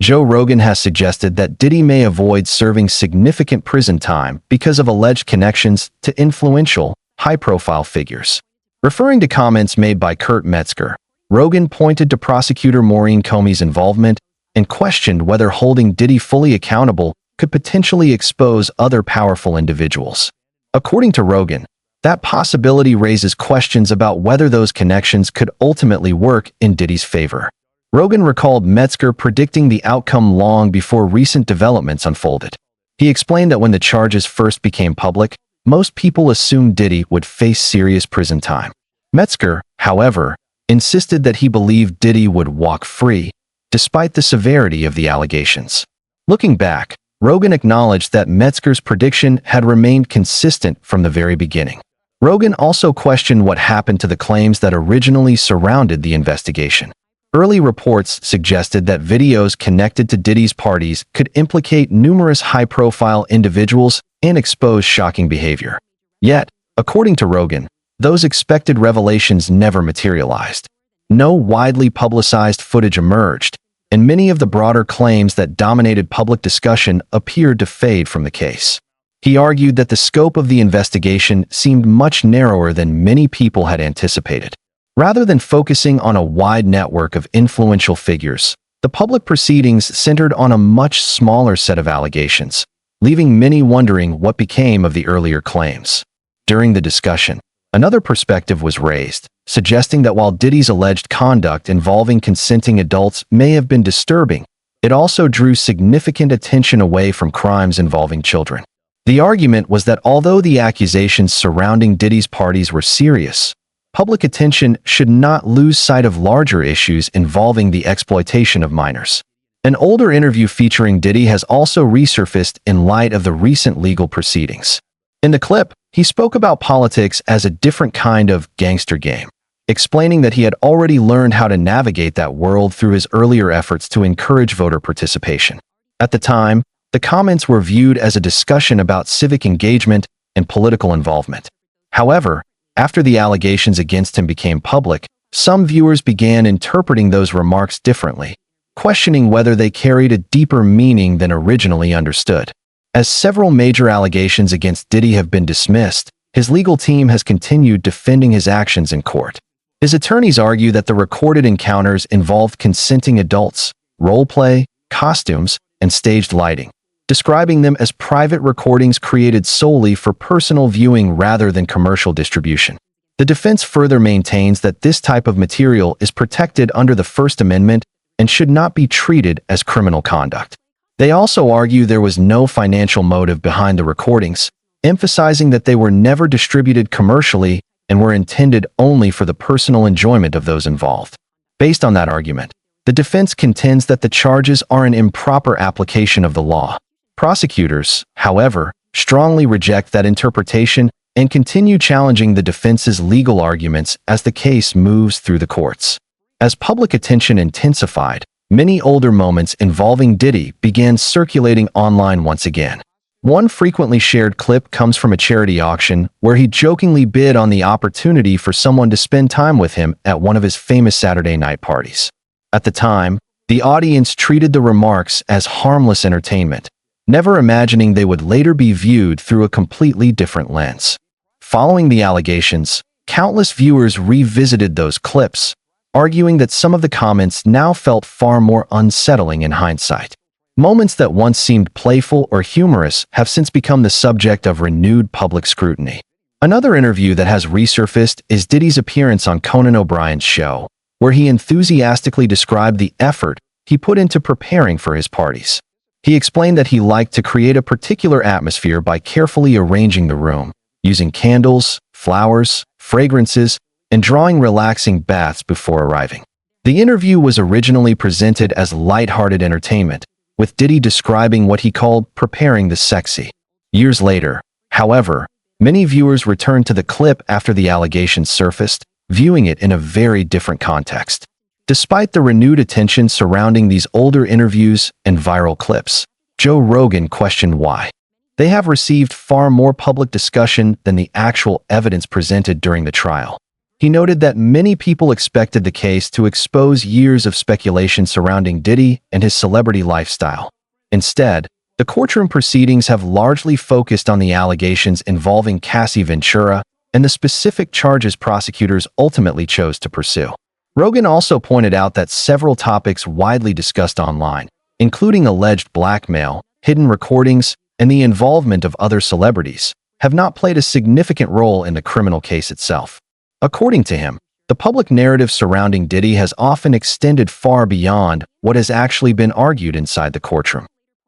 Joe Rogan has suggested that Diddy may avoid serving significant prison time because of alleged connections to influential, high-profile figures. Referring to comments made by Kurt Metzger, Rogan pointed to prosecutor Maureen Comey's involvement and questioned whether holding Diddy fully accountable could potentially expose other powerful individuals. According to Rogan, that possibility raises questions about whether those connections could ultimately work in Diddy's favor. Rogan recalled Metzger predicting the outcome long before recent developments unfolded. He explained that when the charges first became public, most people assumed Diddy would face serious prison time. Metzger, however, insisted that he believed Diddy would walk free, despite the severity of the allegations. Looking back, Rogan acknowledged that Metzger's prediction had remained consistent from the very beginning. Rogan also questioned what happened to the claims that originally surrounded the investigation. Early reports suggested that videos connected to Diddy's parties could implicate numerous high-profile individuals and expose shocking behavior. Yet, according to Rogan, those expected revelations never materialized. No widely publicized footage emerged, and many of the broader claims that dominated public discussion appeared to fade from the case. He argued that the scope of the investigation seemed much narrower than many people had anticipated. Rather than focusing on a wide network of influential figures, the public proceedings centered on a much smaller set of allegations, leaving many wondering what became of the earlier claims. During the discussion, another perspective was raised, suggesting that while Diddy's alleged conduct involving consenting adults may have been disturbing, it also drew significant attention away from crimes involving children. The argument was that although the accusations surrounding Diddy's parties were serious, public attention should not lose sight of larger issues involving the exploitation of minors. An older interview featuring Diddy has also resurfaced in light of the recent legal proceedings. In the clip, he spoke about politics as a different kind of gangster game, explaining that he had already learned how to navigate that world through his earlier efforts to encourage voter participation. At the time, the comments were viewed as a discussion about civic engagement and political involvement. However, after the allegations against him became public, some viewers began interpreting those remarks differently, questioning whether they carried a deeper meaning than originally understood. As several major allegations against Diddy have been dismissed, his legal team has continued defending his actions in court. His attorneys argue that the recorded encounters involved consenting adults, role play, costumes, and staged lighting, describing them as private recordings created solely for personal viewing rather than commercial distribution. The defense further maintains that this type of material is protected under the First Amendment and should not be treated as criminal conduct. They also argue there was no financial motive behind the recordings, emphasizing that they were never distributed commercially and were intended only for the personal enjoyment of those involved. Based on that argument, the defense contends that the charges are an improper application of the law. Prosecutors, however, strongly reject that interpretation and continue challenging the defense's legal arguments as the case moves through the courts. As public attention intensified, many older moments involving Diddy began circulating online once again. One frequently shared clip comes from a charity auction where he jokingly bid on the opportunity for someone to spend time with him at one of his famous Saturday night parties. At the time, the audience treated the remarks as harmless entertainment, never imagining they would later be viewed through a completely different lens. Following the allegations, countless viewers revisited those clips, arguing that some of the comments now felt far more unsettling in hindsight. Moments that once seemed playful or humorous have since become the subject of renewed public scrutiny. Another interview that has resurfaced is Diddy's appearance on Conan O'Brien's show, where he enthusiastically described the effort he put into preparing for his parties. He explained that he liked to create a particular atmosphere by carefully arranging the room, using candles, flowers, fragrances, and drawing relaxing baths before arriving. The interview was originally presented as lighthearted entertainment, with Diddy describing what he called preparing the sexy. Years later, however, many viewers returned to the clip after the allegations surfaced, viewing it in a very different context. Despite the renewed attention surrounding these older interviews and viral clips, Joe Rogan questioned why. They have received far more public discussion than the actual evidence presented during the trial. He noted that many people expected the case to expose years of speculation surrounding Diddy and his celebrity lifestyle. Instead, the courtroom proceedings have largely focused on the allegations involving Cassie Ventura and the specific charges prosecutors ultimately chose to pursue. Rogan also pointed out that several topics widely discussed online, including alleged blackmail, hidden recordings, and the involvement of other celebrities, have not played a significant role in the criminal case itself. According to him, the public narrative surrounding Diddy has often extended far beyond what has actually been argued inside the courtroom.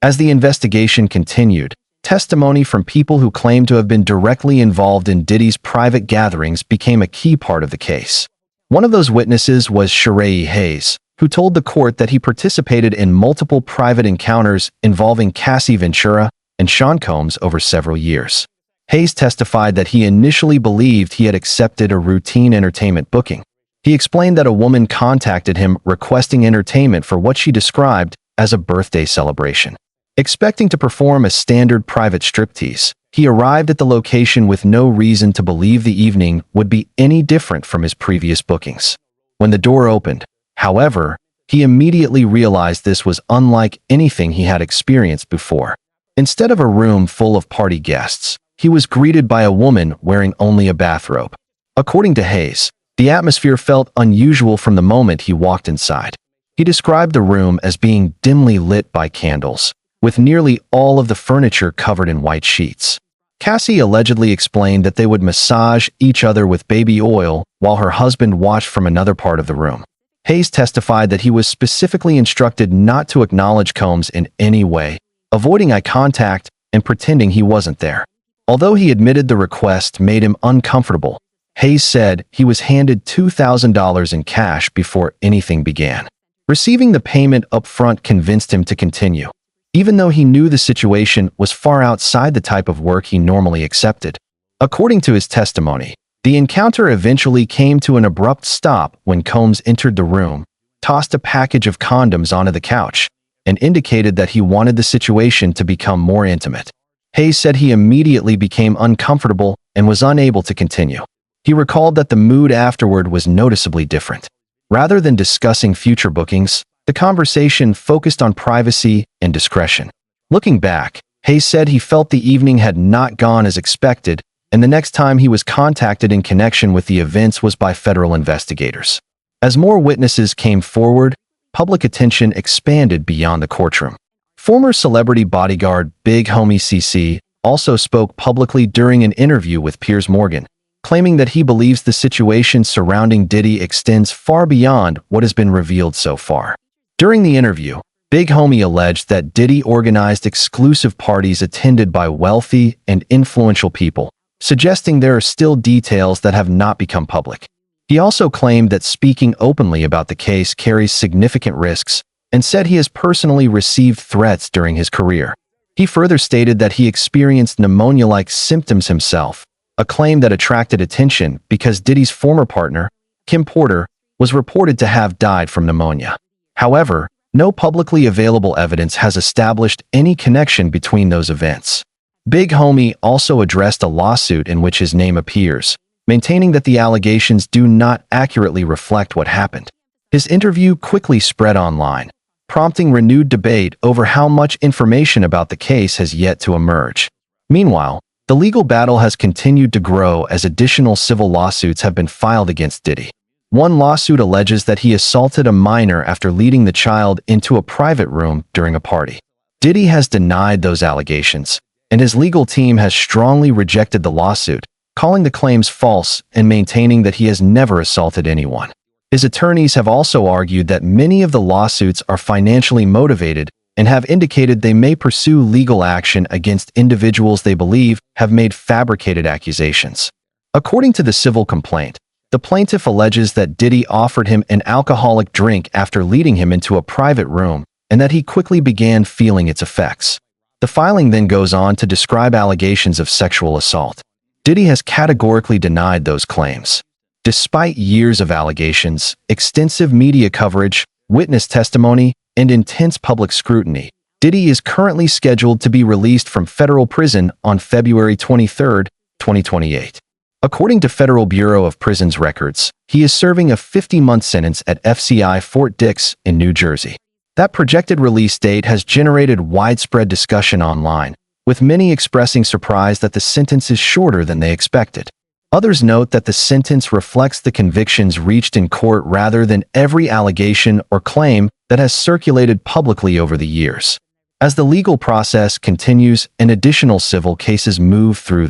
As the investigation continued, testimony from people who claimed to have been directly involved in Diddy's private gatherings became a key part of the case. One of those witnesses was Sheree Hayes, who told the court that he participated in multiple private encounters involving Cassie Ventura and Sean Combs over several years. Hayes testified that he initially believed he had accepted a routine entertainment booking. He explained that a woman contacted him requesting entertainment for what she described as a birthday celebration. Expecting to perform a standard private striptease, he arrived at the location with no reason to believe the evening would be any different from his previous bookings. When the door opened, however, he immediately realized this was unlike anything he had experienced before. Instead of a room full of party guests, he was greeted by a woman wearing only a bathrobe. According to Hayes, the atmosphere felt unusual from the moment he walked inside. He described the room as being dimly lit by candles, with nearly all of the furniture covered in white sheets. Cassie allegedly explained that they would massage each other with baby oil while her husband watched from another part of the room. Hayes testified that he was specifically instructed not to acknowledge Combs in any way, avoiding eye contact and pretending he wasn't there. Although he admitted the request made him uncomfortable, Hayes said he was handed $2,000 in cash before anything began. Receiving the payment up front convinced him to continue, even though he knew the situation was far outside the type of work he normally accepted. According to his testimony, the encounter eventually came to an abrupt stop when Combs entered the room, tossed a package of condoms onto the couch, and indicated that he wanted the situation to become more intimate. Hayes said he immediately became uncomfortable and was unable to continue. He recalled that the mood afterward was noticeably different. Rather than discussing future bookings, the conversation focused on privacy and discretion. Looking back, Hayes said he felt the evening had not gone as expected, and the next time he was contacted in connection with the events was by federal investigators. As more witnesses came forward, public attention expanded beyond the courtroom. Former celebrity bodyguard Big Homie CC also spoke publicly during an interview with Piers Morgan, claiming that he believes the situation surrounding Diddy extends far beyond what has been revealed so far. During the interview, Big Homie alleged that Diddy organized exclusive parties attended by wealthy and influential people, suggesting there are still details that have not become public. He also claimed that speaking openly about the case carries significant risks and said he has personally received threats during his career. He further stated that he experienced pneumonia-like symptoms himself, a claim that attracted attention because Diddy's former partner, Kim Porter, was reported to have died from pneumonia. However, no publicly available evidence has established any connection between those events. Big Homie also addressed a lawsuit in which his name appears, maintaining that the allegations do not accurately reflect what happened. His interview quickly spread online, prompting renewed debate over how much information about the case has yet to emerge. Meanwhile, the legal battle has continued to grow as additional civil lawsuits have been filed against Diddy. One lawsuit alleges that he assaulted a minor after leading the child into a private room during a party. Diddy has denied those allegations, and his legal team has strongly rejected the lawsuit, calling the claims false and maintaining that he has never assaulted anyone. His attorneys have also argued that many of the lawsuits are financially motivated and have indicated they may pursue legal action against individuals they believe have made fabricated accusations. According to the civil complaint, the plaintiff alleges that Diddy offered him an alcoholic drink after leading him into a private room and that he quickly began feeling its effects. The filing then goes on to describe allegations of sexual assault. Diddy has categorically denied those claims. Despite years of allegations, extensive media coverage, witness testimony, and intense public scrutiny, Diddy is currently scheduled to be released from federal prison on February 23, 2028. According to Federal Bureau of Prisons records, he is serving a 50-month sentence at FCI Fort Dix in New Jersey. That projected release date has generated widespread discussion online, with many expressing surprise that the sentence is shorter than they expected. Others note that the sentence reflects the convictions reached in court rather than every allegation or claim that has circulated publicly over the years. As the legal process continues and additional civil cases move through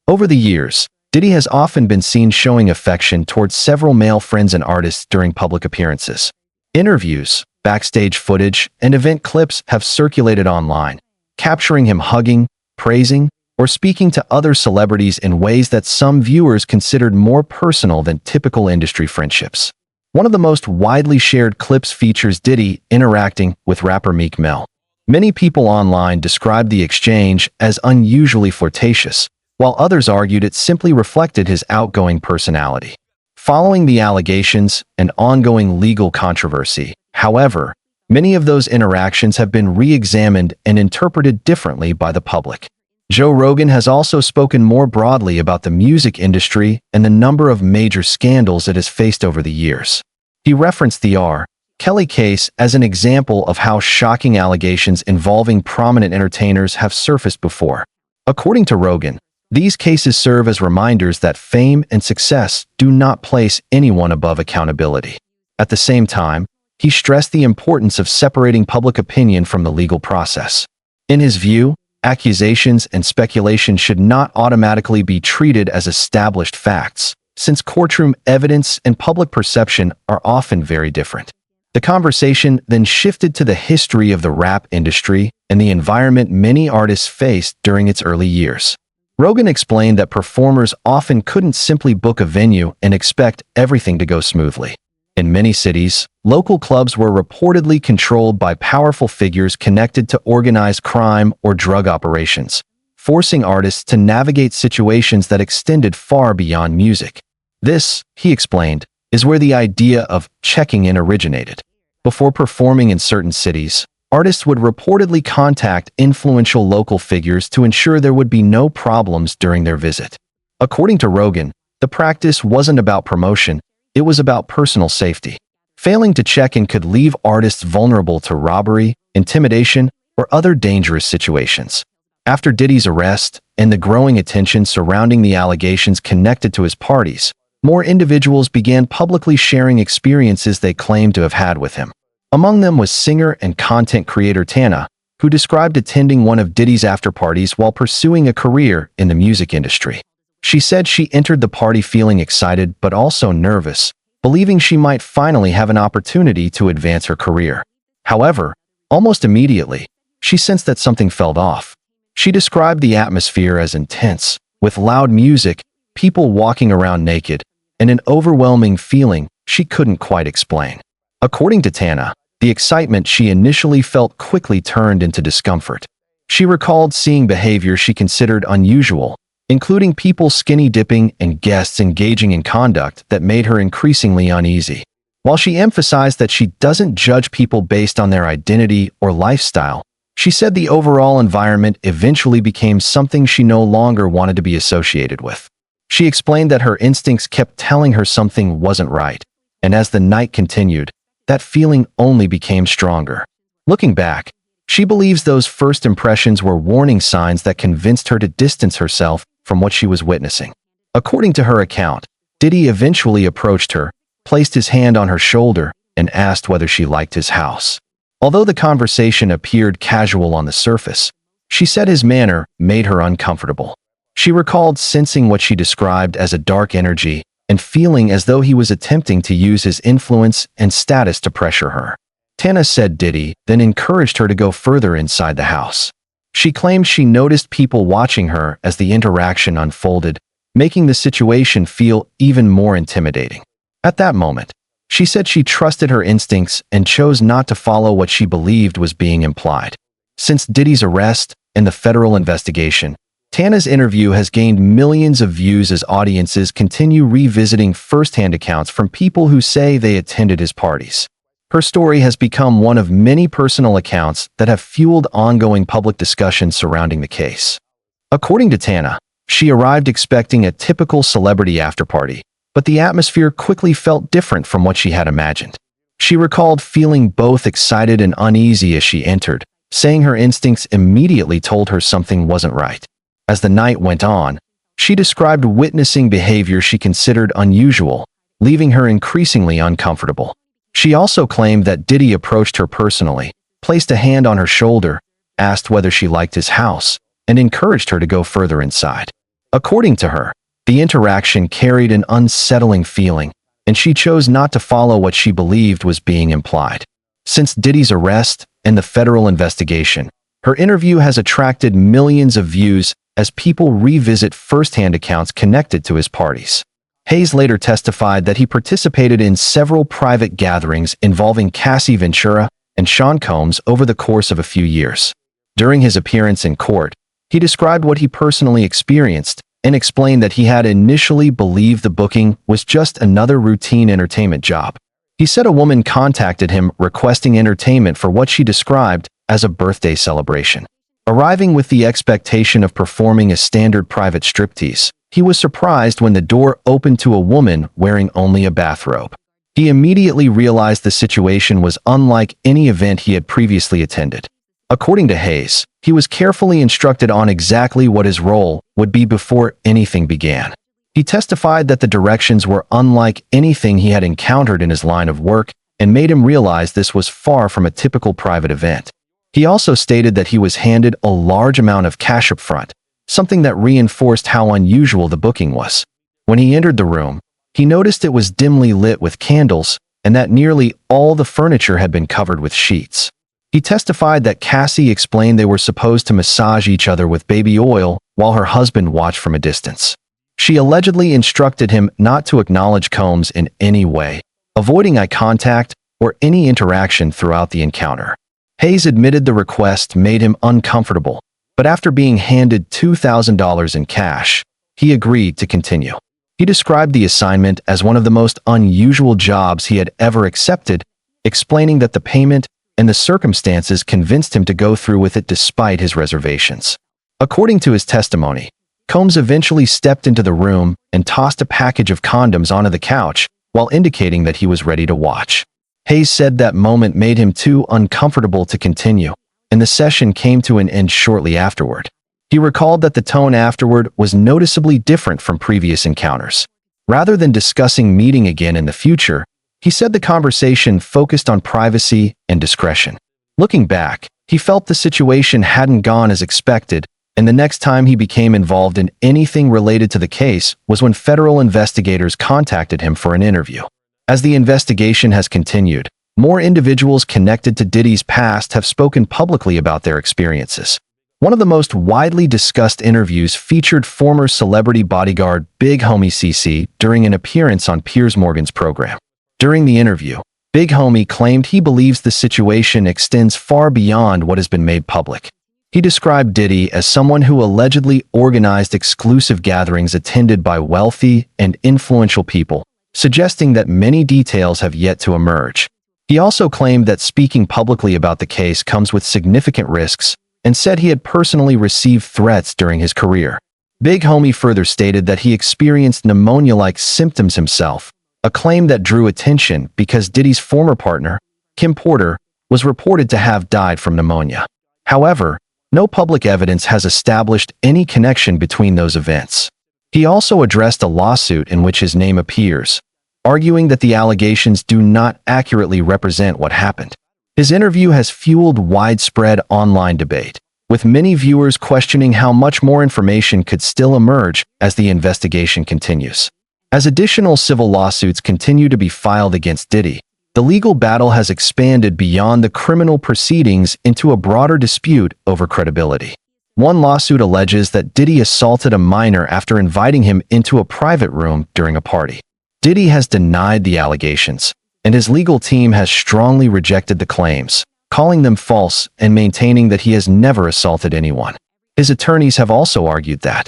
over the years, Diddy has often been seen showing affection towards several male friends and artists during public appearances. Interviews, backstage footage, and event clips have circulated online, capturing him hugging, praising, or speaking to other celebrities in ways that some viewers considered more personal than typical industry friendships. One of the most widely shared clips features Diddy interacting with rapper Meek Mill. Many people online described the exchange as unusually flirtatious, while others argued it simply reflected his outgoing personality. Following the allegations and ongoing legal controversy, however, many of those interactions have been re-examined and interpreted differently by the public. Joe Rogan has also spoken more broadly about the music industry and the number of major scandals it has faced over the years. He referenced the R. Kelly case as an example of how shocking allegations involving prominent entertainers have surfaced before. According to Rogan, these cases serve as reminders that fame and success do not place anyone above accountability. At the same time, he stressed the importance of separating public opinion from the legal process. In his view, accusations and speculation should not automatically be treated as established facts, since courtroom evidence and public perception are often very different. The conversation then shifted to the history of the rap industry and the environment many artists faced during its early years. Rogan explained that performers often couldn't simply book a venue and expect everything to go smoothly. In many cities, local clubs were reportedly controlled by powerful figures connected to organized crime or drug operations, forcing artists to navigate situations that extended far beyond music. This, he explained, is where the idea of checking in originated. Before performing in certain cities, artists would reportedly contact influential local figures to ensure there would be no problems during their visit. According to Rogan, the practice wasn't about promotion, it was about personal safety. Failing to check in could leave artists vulnerable to robbery, intimidation, or other dangerous situations. After Diddy's arrest and the growing attention surrounding the allegations connected to his parties, more individuals began publicly sharing experiences they claimed to have had with him. Among them was singer and content creator Tana, who described attending one of Diddy's after-parties while pursuing a career in the music industry. She said she entered the party feeling excited but also nervous, believing she might finally have an opportunity to advance her career. However, almost immediately, she sensed that something felt off. She described the atmosphere as intense, with loud music, people walking around naked, and an overwhelming feeling she couldn't quite explain. According to Tana, the excitement she initially felt quickly turned into discomfort. She recalled seeing behavior she considered unusual, including people skinny dipping and guests engaging in conduct that made her increasingly uneasy. While she emphasized that she doesn't judge people based on their identity or lifestyle, she said the overall environment eventually became something she no longer wanted to be associated with. She explained that her instincts kept telling her something wasn't right, and as the night continued, that feeling only became stronger. Looking back, she believes those first impressions were warning signs that convinced her to distance herself from what she was witnessing. According to her account, Diddy eventually approached her, placed his hand on her shoulder, and asked whether she liked his house. Although the conversation appeared casual on the surface, she said his manner made her uncomfortable. She recalled sensing what she described as a dark energy and feeling as though he was attempting to use his influence and status to pressure her. Tana said Diddy then encouraged her to go further inside the house. She claimed she noticed people watching her as the interaction unfolded, making the situation feel even more intimidating. At that moment, she said she trusted her instincts and chose not to follow what she believed was being implied. Since Diddy's arrest and the federal investigation, Tana's interview has gained millions of views as audiences continue revisiting first-hand accounts from people who say they attended his parties. Her story has become one of many personal accounts that have fueled ongoing public discussion surrounding the case. According to Tana, She arrived expecting a typical celebrity afterparty, but the atmosphere quickly felt different from what she had imagined. She recalled feeling both excited and uneasy as she entered, saying her instincts immediately told her something wasn't right. As the night went on, she described witnessing behavior she considered unusual, leaving her increasingly uncomfortable. She also claimed that Diddy approached her personally, placed a hand on her shoulder, asked whether she liked his house, and encouraged her to go further inside. According to her, the interaction carried an unsettling feeling, and she chose not to follow what she believed was being implied. Since Diddy's arrest and the federal investigation, her interview has attracted millions of views as people revisit first-hand accounts connected to his parties. Hayes later testified that he participated in several private gatherings involving Cassie Ventura and Sean Combs over the course of a few years. During his appearance in court, he described what he personally experienced and explained that he had initially believed the booking was just another routine entertainment job. He said a woman contacted him requesting entertainment for what she described as a birthday celebration. Arriving with the expectation of performing a standard private striptease, he was surprised when the door opened to a woman wearing only a bathrobe. He immediately realized the situation was unlike any event he had previously attended. According to Hayes, he was carefully instructed on exactly what his role would be before anything began. He testified that the directions were unlike anything he had encountered in his line of work and made him realize this was far from a typical private event. He also stated that he was handed a large amount of cash up front, something that reinforced how unusual the booking was. When he entered the room, he noticed it was dimly lit with candles and that nearly all the furniture had been covered with sheets. He testified that Cassie explained they were supposed to massage each other with baby oil while her husband watched from a distance. She allegedly instructed him not to acknowledge Combs in any way, avoiding eye contact or any interaction throughout the encounter. Hayes admitted the request made him uncomfortable, but after being handed $2,000 in cash, he agreed to continue. He described the assignment as one of the most unusual jobs he had ever accepted, explaining that the payment and the circumstances convinced him to go through with it despite his reservations. According to his testimony, Combs eventually stepped into the room and tossed a package of condoms onto the couch while indicating that he was ready to watch. Hayes said that moment made him too uncomfortable to continue, and the session came to an end shortly afterward. He recalled that the tone afterward was noticeably different from previous encounters. Rather than discussing meeting again in the future, he said the conversation focused on privacy and discretion. Looking back, he felt the situation hadn't gone as expected, and the next time he became involved in anything related to the case was when federal investigators contacted him for an interview. As the investigation has continued, more individuals connected to Diddy's past have spoken publicly about their experiences. One of the most widely discussed interviews featured former celebrity bodyguard Big Homie CC during an appearance on Piers Morgan's program. During the interview, Big Homie claimed he believes the situation extends far beyond what has been made public. He described Diddy as someone who allegedly organized exclusive gatherings attended by wealthy and influential people, suggesting that many details have yet to emerge. He also claimed that speaking publicly about the case comes with significant risks and said he had personally received threats during his career. Big Homie further stated that he experienced pneumonia-like symptoms himself, a claim that drew attention because Diddy's former partner, Kim Porter, was reported to have died from pneumonia. However, no public evidence has established any connection between those events. He also addressed a lawsuit in which his name appears, arguing that the allegations do not accurately represent what happened. His interview has fueled widespread online debate, with many viewers questioning how much more information could still emerge as the investigation continues. As additional civil lawsuits continue to be filed against Diddy, the legal battle has expanded beyond the criminal proceedings into a broader dispute over credibility. One lawsuit alleges that Diddy assaulted a minor after inviting him into a private room during a party. Diddy has denied the allegations, and his legal team has strongly rejected the claims, calling them false and maintaining that he has never assaulted anyone. His attorneys have also argued that,